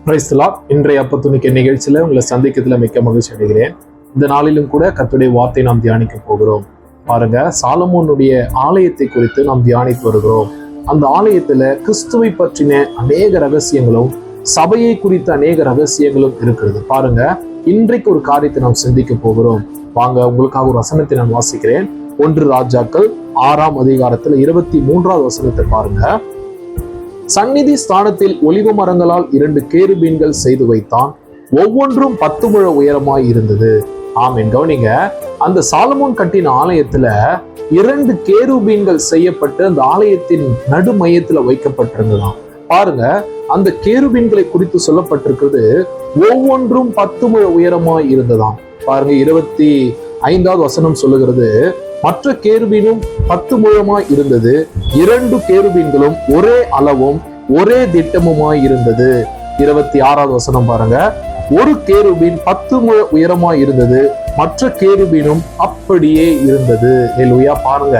Praise the Lord. இன்றைய அப்பத்துணிக்க நிகழ்ச்சியில உங்களை சந்திக்கிறதுல மிக்க மகிழ்ச்சி அடைகிறேன். இந்த நாளிலும் கூட கர்த்தருடைய வார்த்தை நாம் தியானிக்க போகிறோம். பாருங்க, சாலமோனுடைய ஆலயத்தை குறித்து நாம் தியானித்து வருகிறோம். அந்த ஆலயத்துல கிறிஸ்துவை பற்றின அநேக ரகசியங்களும் சபையை குறித்த அநேக ரகசியங்களும் இருக்கிறது. பாருங்க, இன்றைக்கு ஒரு காரியத்தை நாம் சிந்திக்க போகிறோம். வாங்க, உங்களுக்காக ஒரு வசனத்தை நான் வாசிக்கிறேன். 1 ராஜாக்கள் 6ஆம் அதிகாரத்துல 23வது வசனத்தை பாருங்க. சந்நிதி ஸ்தானத்தில் ஒலிவ மரங்களால் 2 கேருபீன்கள் செய்து வைத்தான். ஒவ்வொன்றும் 10 முழ உயரமாய் இருந்தது. ஆமென். கவனிங்க, அந்த சாலமோன் கட்டின ஆலயத்துல 2 கேருபீன்கள் செய்யப்பட்டு அந்த ஆலயத்தின் நடு மையத்துல வைக்கப்பட்டிருந்ததாம். பாருங்க, அந்த கேருபீன்களை குறித்து சொல்லப்பட்டிருக்கிறது. ஒவ்வொன்றும் 10 முழ உயரமாய் இருந்ததாம். பாருங்க, 25வது வசனம் சொல்லுகிறது, மற்ற கேருபீனும் 10 முழமாய் இருந்தது. 2 கேருபீன்களும் ஒரே அளவும் ஒரே திட்டமுமாய் இருந்தது. 26வது வசனம் பாருங்க, ஒரு கேருபீன் 10 முழ உயரமாய் இருந்தது, மற்ற கேருபீனும் அப்படியே இருந்தது. ஹல்லேலூயா. பாருங்க,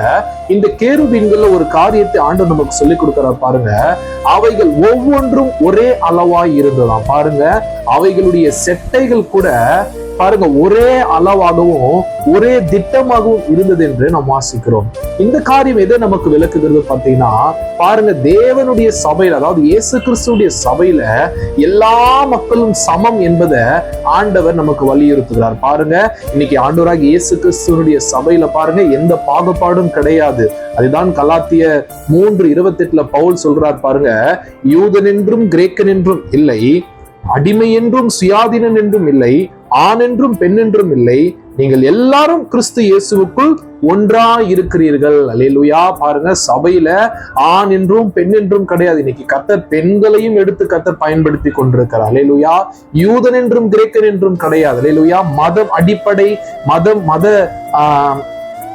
இந்த கேருபீன்கள்ல ஒரு காரியத்தை ஆண்டவர் நமக்கு சொல்லிக் கொடுக்கிறார். பாருங்க, அவைகள் ஒவ்வொன்றும் ஒரே அளவாய் இருந்ததாம். பாருங்க, அவைகளுடைய செட்டைகள் கூட பாருங்க ஒரே அளவாகவும் ஒரே திட்டமாகவும் இருந்தது என்று நாம் வாசிக்கிறோம். இந்த காரியம் எதை நமக்கு விளக்குகிறது பார்த்தீங்கன்னா, பாருங்க, தேவனுடைய சபையில, அதாவது இயேசு கிறிஸ்துடைய சபையில எல்லா மக்களும் சமம் என்பதை ஆண்டவர் நமக்கு வலியுறுத்துகிறார். பாருங்க, இன்னைக்கு ஆண்டவராக இயேசு கிறிஸ்துவனுடைய சபையில பாருங்க எந்த பாகுபாடும் கிடையாது. அதுதான் கலாத்தியர் 3:28 பவுல் சொல்றார். பாருங்க, யூதன் என்றும் கிரேக்கன் என்றும் இல்லை, அடிமை என்றும் சுயாதீனன் என்றும் இல்லை, ஆண் என்றும் பெண் என்றும் இல்லை, நீங்கள் எல்லாரும் கிறிஸ்து இயேசுவுக்குள் ஒன்றாய் இருக்கிறீர்கள். அல்லேலூயா. பாருங்க, சபையில ஆண் என்றும் பெண் என்றும் கிடையாது. இன்னைக்கு கர்த்தர் பெண்களையும் எடுத்து கர்த்தர் பயன்படுத்தி கொண்டிருக்கிறார். அல்லேலூயா. யூதன் என்றும் கிரேக்கன் என்றும் கிடையாது. அல்லேலூயா. மதம் அடிப்படை மத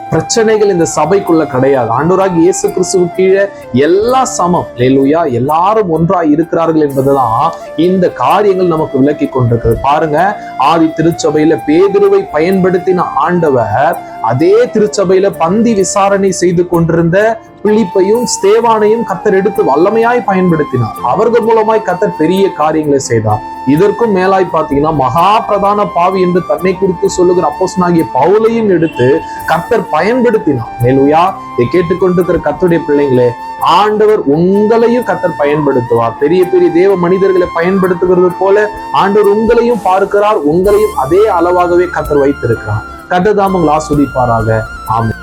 பிரச்சனைகள் இந்த சபைக்குள்ள கிடையாது. ஆண்டவராகிய இயேசு கிறிஸ்துவுக்கு கீழே எல்லா சமம். அல்லேலூயா. எல்லாரும் ஒன்றாய் இருக்கிறார்கள் என்பதுதான் இந்த காரியங்கள் நமக்கு விளக்கி கொண்டிருக்கிறது. பாருங்க, ஆதி திருச்சபையில பேதுருவை பயன்படுத்தின ஆண்டவர் அதே திருச்சபையில பந்தி விசாரணை செய்து கொண்டிருந்த பிலிப்பையும் ஸ்தேவானையும் கர்த்தர் எடுத்து வல்லமையாய் பயன்படுத்தினார். அவர்கள் மூலமாய் கர்த்தர் பெரிய காரியங்களை செய்தார். இதற்கும் மேலாய் பாத்தீங்கன்னா, மகா பிரதான பாவி என்று தன்னை குறித்து சொல்லுகிற அப்போஸ்தலனாகிய பவுலையும் எடுத்து கர்த்தர் பயன்படுத்தினார். ஹல்லேலூயா. இதை கேட்டுக்கொண்டிருக்கிற கர்த்தருடைய பிள்ளைங்களே, ஆண்டவர் உங்களையும் கர்த்தர் பயன்படுத்துவார். பெரிய பெரிய தேவ மனிதர்களை பயன்படுத்துகிறது போல ஆண்டவர் உங்களையும் பார்க்கிறார். உங்களையும் அதே அளவாகவே கர்த்தர் வைத்திருக்கிறார். கர்த்தர் தாம் உங்களை ஆசீர்வதிப்பாராக. ஆமென்.